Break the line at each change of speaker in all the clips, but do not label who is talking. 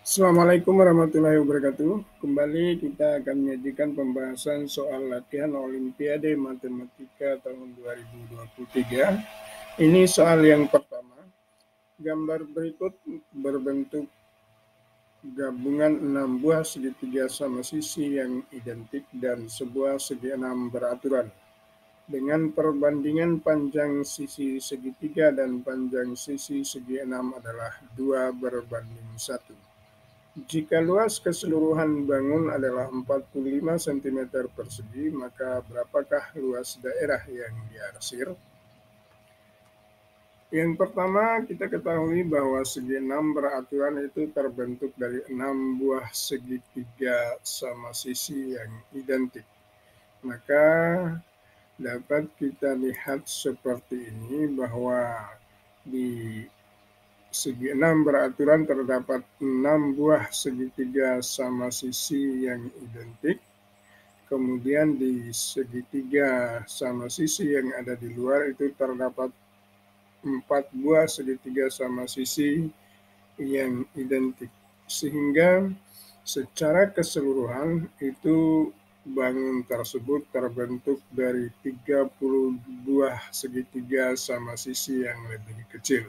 Assalamualaikum warahmatullahi wabarakatuh. Kembali kita akan menyajikan pembahasan soal latihan Olimpiade Matematika tahun 2023. Ini soal yang pertama. Gambar berikut berbentuk gabungan 6 buah segitiga sama sisi yang identik dan sebuah segi 6 beraturan. Dengan perbandingan panjang sisi segitiga dan panjang sisi segi 6 adalah 2:1. Jika luas keseluruhan bangun adalah 45 cm persegi, maka berapakah luas daerah yang diarsir? Yang pertama, kita ketahui bahwa segi 6 beraturan itu terbentuk dari 6 buah segitiga sama sisi yang identik. Maka dapat kita lihat seperti ini bahwa di segi 6 beraturan terdapat 6 buah segitiga sama sisi yang identik. Kemudian di segitiga sama sisi yang ada di luar itu terdapat 4 buah segitiga sama sisi yang identik. Sehingga secara keseluruhan itu bangun tersebut terbentuk dari 30 buah segitiga sama sisi yang lebih kecil.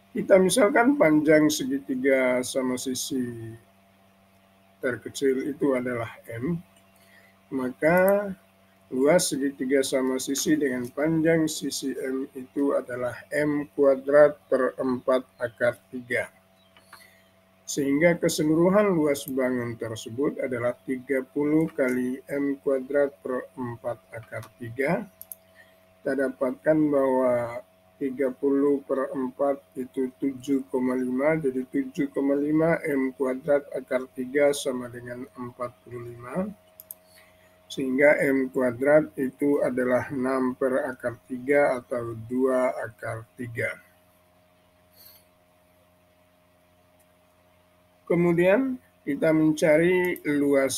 Kita misalkan panjang segitiga sama sisi terkecil itu adalah M, maka luas segitiga sama sisi dengan panjang sisi M itu adalah M kuadrat per 4 akar 3. Sehingga keseluruhan luas bangun tersebut adalah 30 kali M kuadrat per 4 akar 3. Kita dapatkan bahwa 30/4 itu 7,5, jadi 7,5 M kuadrat akar 3 sama dengan 45. Sehingga M kuadrat itu adalah 6 per akar 3 atau 2 akar 3. Kemudian kita mencari luas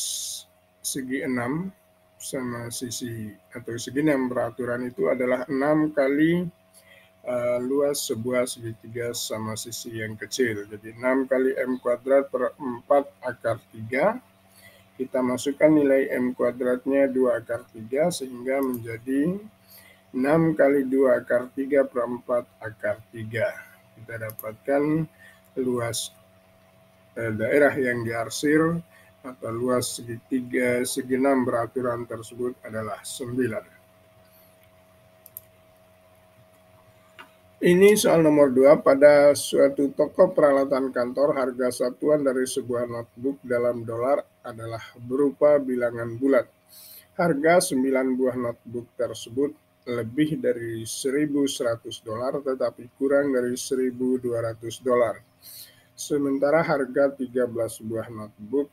segi 6 sama sisi atau segi 6 beraturan itu adalah 6 kali luas sebuah segitiga sama sisi yang kecil. Jadi 6 kali M kuadrat per 4 akar 3. Kita masukkan nilai M kuadratnya 2 akar 3 sehingga menjadi 6 kali 2 akar 3 per 4 akar 3. Kita dapatkan luas daerah yang diarsir atau luas segitiga segi 6 beraturan tersebut adalah 9. Ini soal nomor 2. Pada suatu toko peralatan kantor, harga satuan dari sebuah notebook dalam dolar adalah berupa bilangan bulat. Harga 9 buah notebook tersebut lebih dari 1.100 dolar tetapi kurang dari 1.200 dolar. Sementara harga 13 buah notebook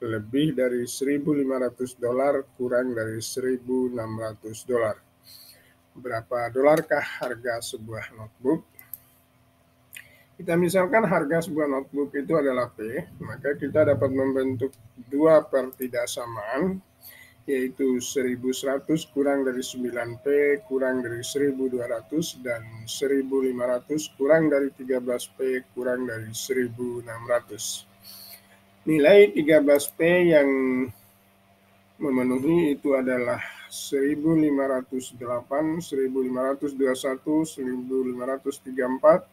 lebih dari 1.500 dolar kurang dari 1.600 dolar. Berapa dolarkah harga sebuah notebook? Kita misalkan harga sebuah notebook itu adalah P, maka kita dapat membentuk dua pertidaksamaan, yaitu 1.100 kurang dari 9P kurang dari 1.200 dan 1.500 kurang dari 13P kurang dari 1.600. Nilai 13P yang memenuhi itu adalah 1.508, 1.521, 1.534,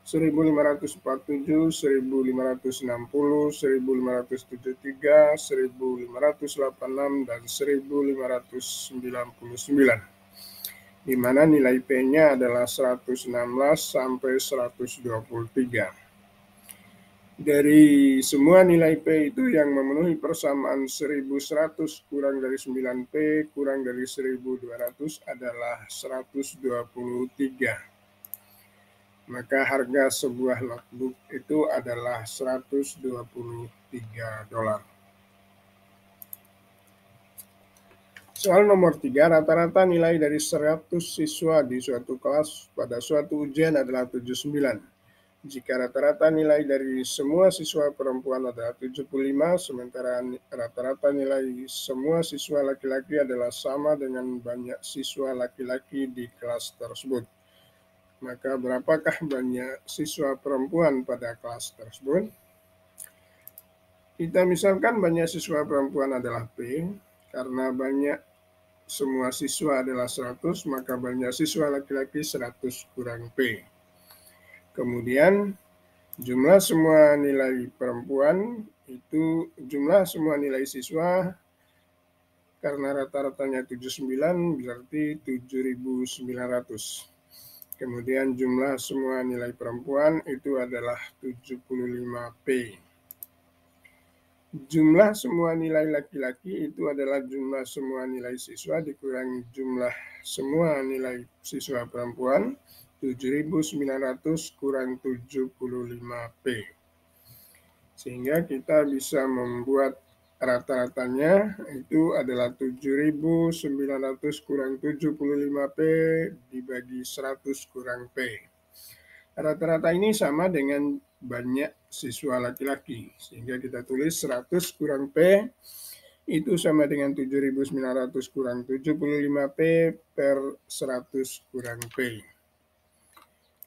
1.547, 1.560, 1.573, 1.586, dan 1.599, di mana nilai P-nya adalah 116 sampai 123. Dari semua nilai P itu yang memenuhi persamaan 1.100 kurang dari 9P kurang dari 1.200 adalah 123. Maka harga sebuah notebook itu adalah 123 dolar. Soal nomor 3, rata-rata nilai dari 100 siswa di suatu kelas pada suatu ujian adalah 79. Jika rata-rata nilai dari semua siswa perempuan adalah 75, sementara rata-rata nilai semua siswa laki-laki adalah sama dengan banyak siswa laki-laki di kelas tersebut, maka berapakah banyak siswa perempuan pada kelas tersebut? Kita misalkan banyak siswa perempuan adalah P, karena banyak semua siswa adalah 100, maka banyak siswa laki-laki 100 kurang P. Kemudian jumlah semua nilai perempuan itu jumlah semua nilai siswa karena rata-ratanya 79 berarti 7.900. Kemudian jumlah semua nilai perempuan itu adalah 75P. Jumlah semua nilai laki-laki itu adalah jumlah semua nilai siswa dikurangi jumlah semua nilai siswa perempuan, 7.900 kurang 75P. Sehingga kita bisa membuat rata-ratanya itu adalah 7.900 kurang 75P dibagi 100 kurang P. Rata-rata ini sama dengan banyak siswa laki-laki, sehingga kita tulis 100 kurang P itu sama dengan 7.900 kurang 75P per 100 kurang P.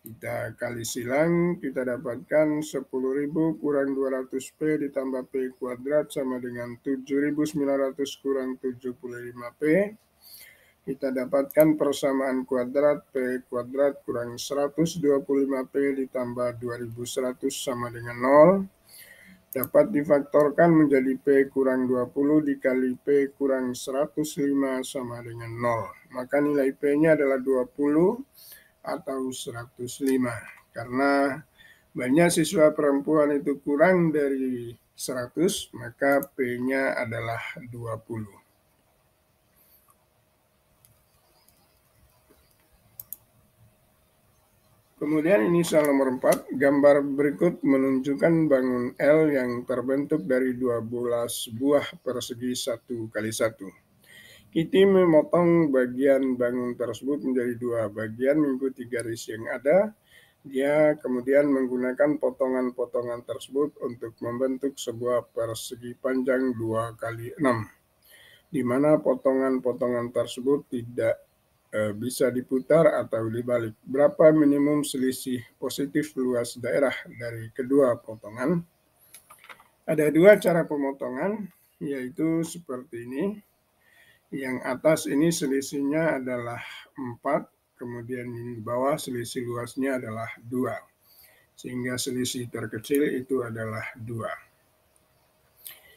Kita kali silang, kita dapatkan 10.000 kurang 200P ditambah P kuadrat sama dengan 7.900 kurang 75P. Kita dapatkan persamaan kuadrat P kuadrat kurang 125P ditambah 2.100 sama dengan 0. Dapat difaktorkan menjadi P kurang 20 dikali P kurang 105 sama dengan 0. Maka nilai P-nya adalah 20 atau 105. Karena banyak siswa perempuan itu kurang dari 100, maka P-nya adalah 20. Kemudian ini soal nomor 4, gambar berikut menunjukkan bangun L yang terbentuk dari 12 buah persegi 1x1. Kitty memotong bagian bangun tersebut menjadi 2 bagian mengikuti garis yang ada. Dia kemudian menggunakan potongan-potongan tersebut untuk membentuk sebuah persegi panjang 2x6, di mana potongan-potongan tersebut tidak bisa diputar atau dibalik. Berapa minimum selisih positif luas daerah dari kedua potongan? Ada 2 cara pemotongan, yaitu seperti ini. Yang atas ini selisihnya adalah 4, kemudian di bawah selisih luasnya adalah 2. Sehingga selisih terkecil itu adalah 2.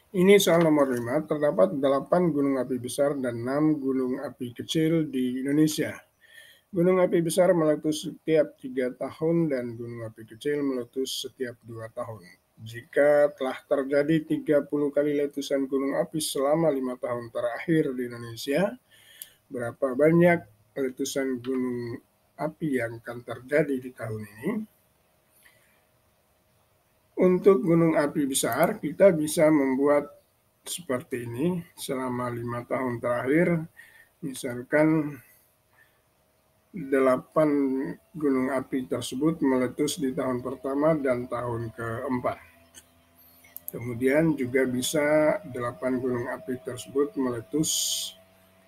Ini soal nomor 5, terdapat 8 gunung api besar dan 6 gunung api kecil di Indonesia. Gunung api besar meletus setiap 3 tahun dan gunung api kecil meletus setiap 2 tahun. Jika telah terjadi 30 kali letusan gunung api selama 5 tahun terakhir di Indonesia, berapa banyak letusan gunung api yang akan terjadi di tahun ini? Untuk gunung api besar, kita bisa membuat seperti ini selama 5 tahun terakhir. Misalkan 8 gunung api tersebut meletus di tahun pertama dan tahun keempat. Kemudian juga bisa 8 gunung api tersebut meletus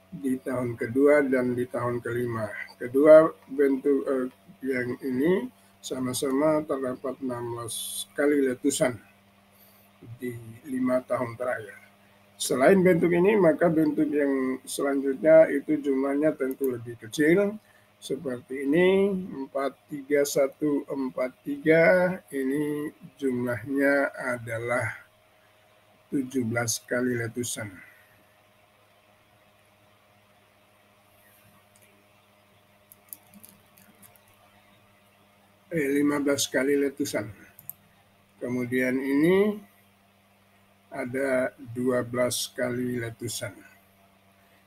di tahun kedua dan di tahun kelima. Kedua bentuk yang ini sama-sama terdapat 16 kali letusan di 5 tahun terakhir. Selain bentuk ini, maka bentuk yang selanjutnya itu jumlahnya tentu lebih kecil. Seperti ini, 43143, ini jumlahnya adalah 17 kali letusan. 15 kali letusan. Kemudian ini ada 12 kali letusan.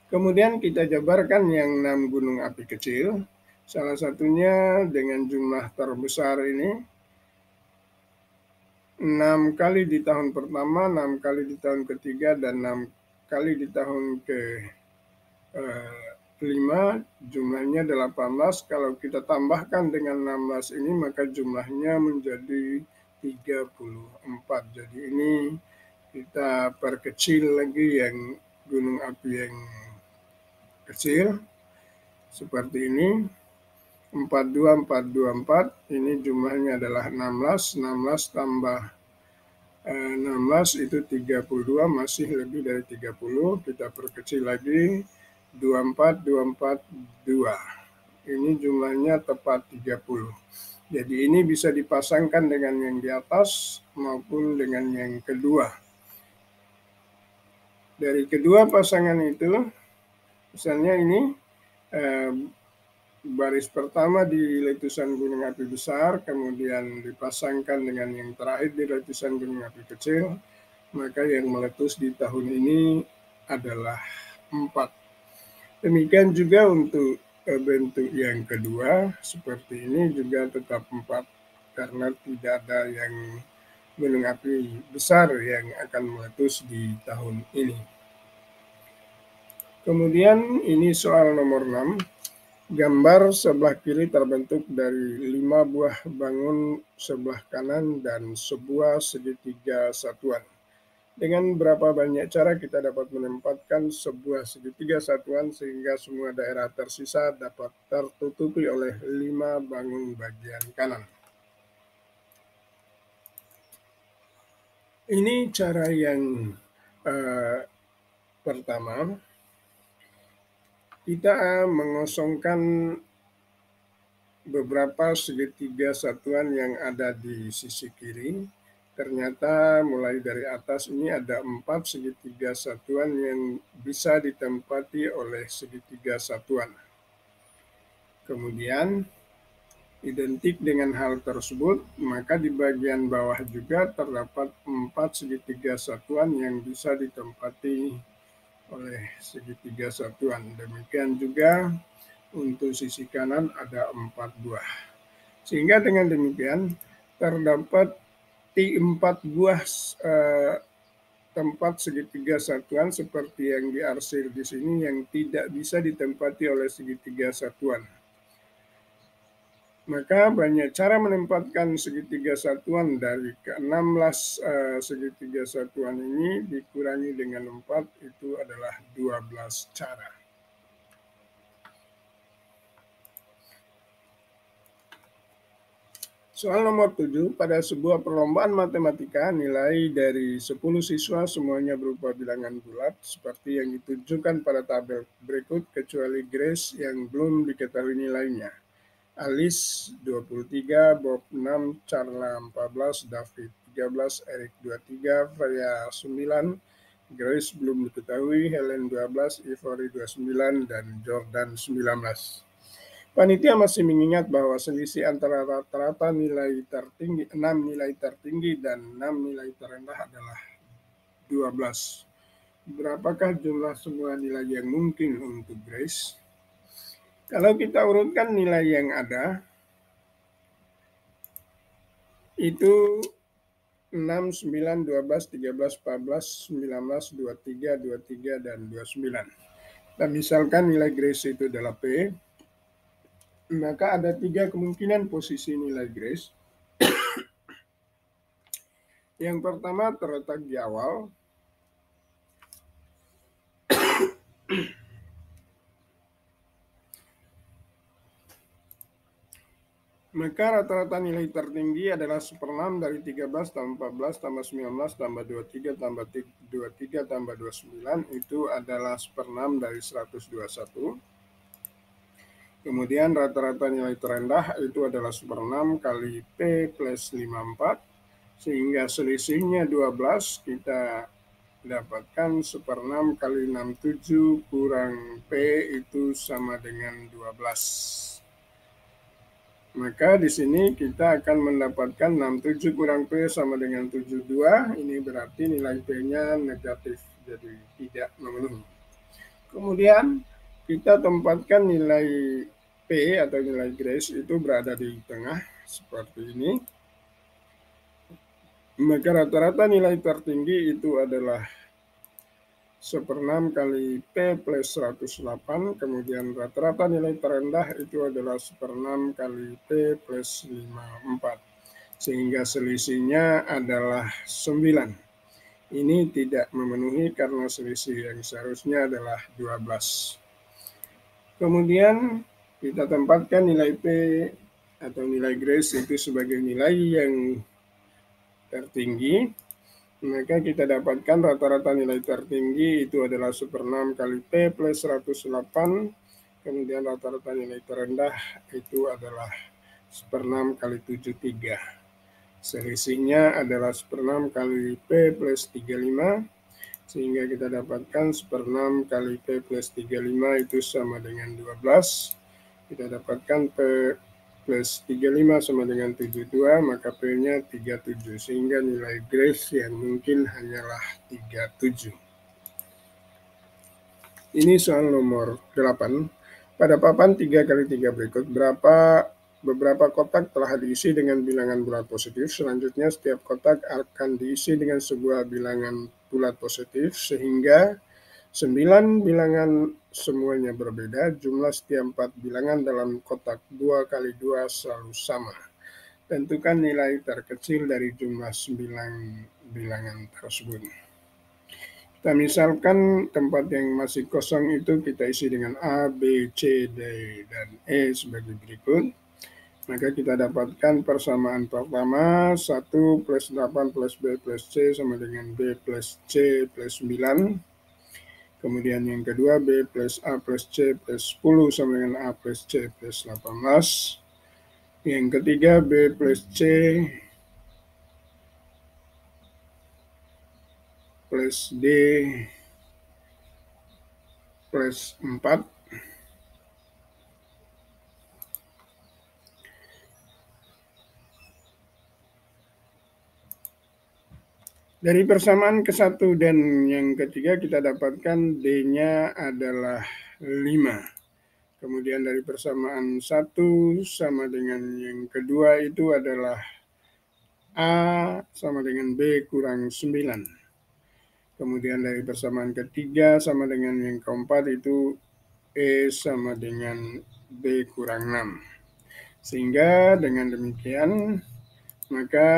Kemudian kita jabarkan yang 6 gunung api kecil. Salah satunya dengan jumlah terbesar ini 6 kali di tahun pertama, 6 kali di tahun ketiga, dan 6 kali di tahun kelima. Jumlahnya 18. Kalau kita tambahkan dengan 16 ini, maka jumlahnya menjadi 34. Jadi ini kita perkecil lagi yang gunung api yang kecil seperti ini. 42424, ini jumlahnya adalah 16 tambah 16 itu 32, masih lebih dari 30. Kita perkecil lagi, 24, 24, 2. Ini jumlahnya tepat 30. Jadi ini bisa dipasangkan dengan yang di atas maupun dengan yang kedua. Dari kedua pasangan itu, misalnya ini baris pertama di letusan gunung api besar, kemudian dipasangkan dengan yang terakhir di letusan gunung api kecil, maka yang meletus di tahun ini adalah 4. Demikian juga untuk bentuk yang kedua, seperti ini juga tetap 4, karena tidak ada yang gunung api besar yang akan meletus di tahun ini. Kemudian ini soal nomor 6. Gambar sebelah kiri terbentuk dari 5 buah bangun sebelah kanan dan sebuah segitiga satuan. Dengan berapa banyak cara kita dapat menempatkan sebuah segitiga satuan sehingga semua daerah tersisa dapat tertutupi oleh 5 bangun bagian kanan. Ini cara yang pertama. Kita mengosongkan beberapa segitiga satuan yang ada di sisi kiri. Ternyata mulai dari atas ini ada 4 segitiga satuan yang bisa ditempati oleh segitiga satuan. Kemudian identik dengan hal tersebut, maka di bagian bawah juga terdapat 4 segitiga satuan yang bisa ditempati oleh segitiga satuan. Demikian juga untuk sisi kanan ada 4 buah. Sehingga dengan demikian terdapat 4 buah tempat segitiga satuan seperti yang diarsir di sini yang tidak bisa ditempati oleh segitiga satuan. Maka banyak cara menempatkan segitiga satuan. Dari ke-16 segitiga satuan ini dikurangi dengan 4, itu adalah 12 cara. Soal nomor 7, pada sebuah perlombaan matematika, nilai dari 10 siswa semuanya berupa bilangan bulat, seperti yang ditunjukkan pada tabel berikut, kecuali Grace yang belum diketahui nilainya. Alice 23, Bob 6, Carla 14, David 13, Eric 23, Freya 9, Grace belum diketahui, Helen 12, Ivory 29, dan Jordan 19. Panitia masih mengingat bahwa selisih antara rata-rata nilai tertinggi 6 nilai tertinggi dan 6 nilai terendah adalah 12. Berapakah jumlah semua nilai yang mungkin untuk Grace? Kalau kita urutkan nilai yang ada, itu 6, 9, 12, 13, 14, 19, 23, 23, dan 29. Dan misalkan nilai Grace itu adalah P, maka ada 3 kemungkinan posisi nilai Grace. Yang pertama terletak di awal. Maka rata-rata nilai tertinggi adalah 1/6 dari 13 tambah 14 tambah 19 tambah 23 tambah 23 tambah 29, itu adalah 1/6 dari 121. Kemudian rata-rata nilai terendah itu adalah 1/6 kali P plus 54, sehingga selisihnya 12, kita dapatkan 1/6 kali 67 kurang P itu sama dengan 12. Maka di sini kita akan mendapatkan 67 kurang P sama dengan 72, ini berarti nilai P-nya negatif, jadi tidak memenuhi. Kemudian kita tempatkan nilai P atau nilai Grace itu berada di tengah, seperti ini. Maka rata-rata nilai tertinggi itu adalah 1/6 kali P plus 108, kemudian rata-rata nilai terendah itu adalah 1/6 kali P plus 54, sehingga selisihnya adalah 9. Ini tidak memenuhi karena selisih yang seharusnya adalah 12. Kemudian kita tempatkan nilai P atau nilai Grace itu sebagai nilai yang tertinggi. Maka kita dapatkan rata-rata nilai tertinggi itu adalah 1/6 kali P plus 108, kemudian rata-rata nilai terendah itu adalah 1/6 kali 73. Selisihnya adalah 1/6 kali P plus 35, sehingga kita dapatkan 1/6 kali P plus 35 itu sama dengan 12. Kita dapatkan P plus 35 sama dengan 72, maka P-nya 37, sehingga nilai Grace yang mungkin hanyalah 37. Ini soal nomor 8. Pada papan 3 kali 3 berikut, beberapa kotak telah diisi dengan bilangan bulat positif. Selanjutnya setiap kotak akan diisi dengan sebuah bilangan bulat positif, sehingga 9 bilangan semuanya berbeda. Jumlah setiap 4 bilangan dalam kotak 2 kali 2 selalu sama. Tentukan nilai terkecil dari jumlah 9 bilangan tersebut. Kita misalkan tempat yang masih kosong itu kita isi dengan A, B, C, D, dan E sebagai berikut. Maka kita dapatkan persamaan pertama, 1 plus 8 plus B plus C sama dengan B plus C plus 9. Kemudian yang kedua, B plus A plus C plus 10 sama dengan A plus C plus 18. Yang ketiga, B plus C plus D plus 4. Dari persamaan ke-1 dan yang ketiga kita dapatkan D-nya adalah 5. Kemudian dari persamaan 1 sama dengan yang kedua itu adalah A sama dengan B kurang 9. Kemudian dari persamaan ketiga sama dengan yang keempat itu E sama dengan B kurang 6. Sehingga dengan demikian maka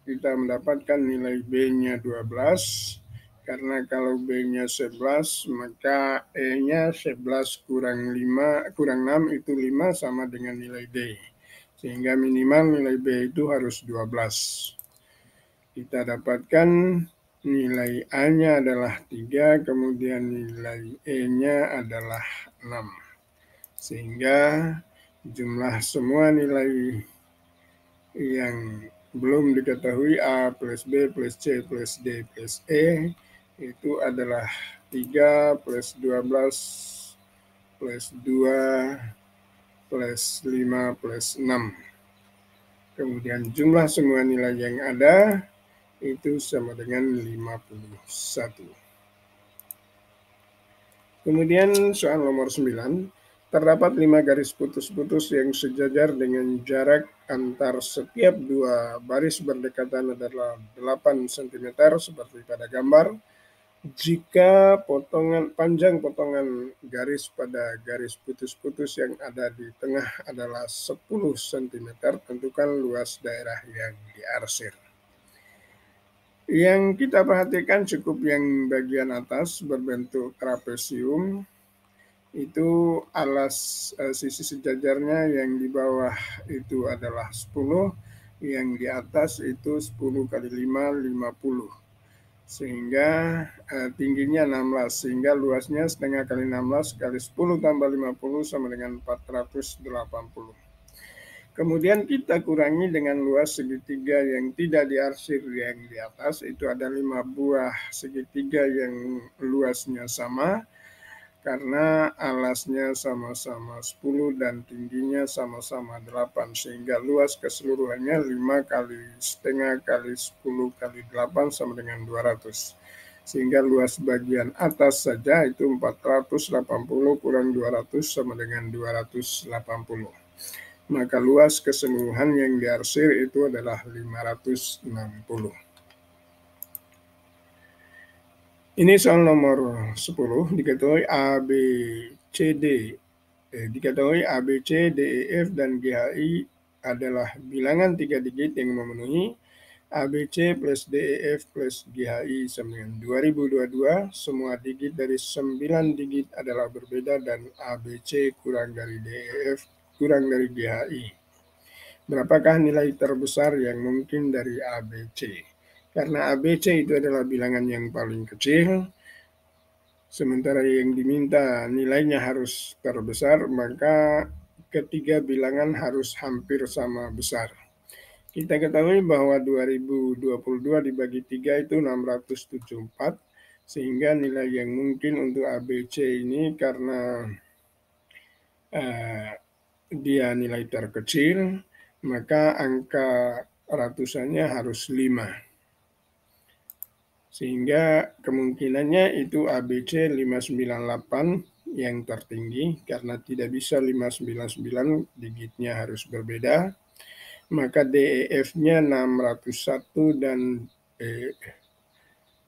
kita mendapatkan nilai B-nya 12, karena kalau B-nya 11, maka E-nya 11 kurang 6 itu 5 sama dengan nilai D. Sehingga minimal nilai B itu harus 12. Kita dapatkan nilai A-nya adalah 3, kemudian nilai E-nya adalah 6. Sehingga jumlah semua nilai yang belum diketahui A plus B plus C plus D plus E itu adalah 3 plus 12 plus 2 plus 5 plus 6. Kemudian jumlah semua nilai yang ada itu sama dengan 51. Kemudian soal nomor 9. Terdapat 5 garis putus-putus yang sejajar dengan jarak antar setiap dua baris berdekatan adalah 8 cm seperti pada gambar. Jika panjang potongan garis pada garis putus-putus yang ada di tengah adalah 10 cm, tentukan luas daerah yang diarsir. Yang kita perhatikan cukup yang bagian atas berbentuk trapesium, itu alas sisi sejajarnya yang di bawah itu adalah 10, yang di atas itu 10 kali 5, 50. Sehingga tingginya 16, sehingga luasnya setengah kali 16 kali 10 tambah 50 sama dengan 480. Kemudian kita kurangi dengan luas segitiga yang tidak diarsir yang di atas, itu ada 5 buah segitiga yang luasnya sama, karena alasnya sama-sama 10 dan tingginya sama-sama 8, sehingga luas keseluruhannya 5 kali setengah kali 10 kali 8 sama dengan 200. Sehingga luas bagian atas saja itu 480 kurang 200 sama dengan 280. Maka luas keseluruhan yang diarsir itu adalah 560. Ini soal nomor 10, diketahui A, B, C, D. Diketahui A, B, C, D, E, F, dan G, H, I adalah bilangan 3 digit yang memenuhi A, B, C plus D, E, F plus G, H, I sama dengan 2022. Semua digit dari 9 digit adalah berbeda dan A, B, C kurang dari D, E, F kurang dari G, H, I. Berapakah nilai terbesar yang mungkin dari A, B, C? Karena ABC itu adalah bilangan yang paling kecil, sementara yang diminta nilainya harus terbesar, maka ketiga bilangan harus hampir sama besar. Kita ketahui bahwa 2022 dibagi 3 itu 674, sehingga nilai yang mungkin untuk ABC ini karena dia nilai terkecil, maka angka ratusannya harus 5. Sehingga kemungkinannya itu ABC 598 yang tertinggi, karena tidak bisa 599, digitnya harus berbeda. Maka DEF-nya 601 dan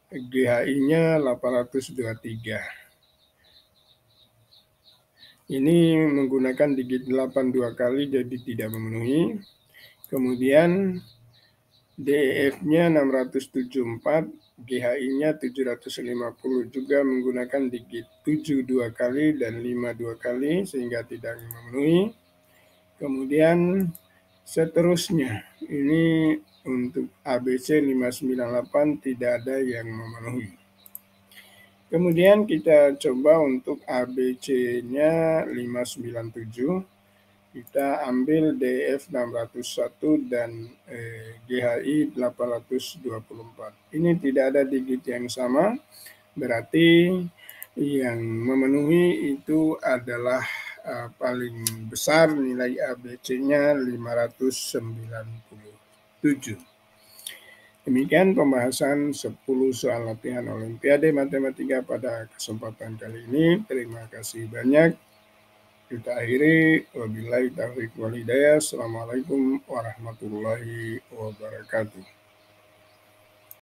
GHI-nya 823. Ini menggunakan digit 8 2 kali, jadi tidak memenuhi. Kemudian DEF-nya 674, GHI-nya 750, juga menggunakan digit 7 2 kali dan 5 2 kali, sehingga tidak memenuhi. Kemudian seterusnya, ini untuk ABC 598 tidak ada yang memenuhi. Kemudian kita coba untuk ABC-nya 597, kita ambil DF 601 dan GHI 824. Ini tidak ada digit yang sama, berarti yang memenuhi itu adalah paling besar, nilai ABC-nya 597. Demikian pembahasan 10 soal latihan Olimpiade Matematika pada kesempatan kali ini. Terima kasih banyak. Kita akhiri. Wabillahi taufiq wal hidayah. Assalamualaikum warahmatullahi wabarakatuh.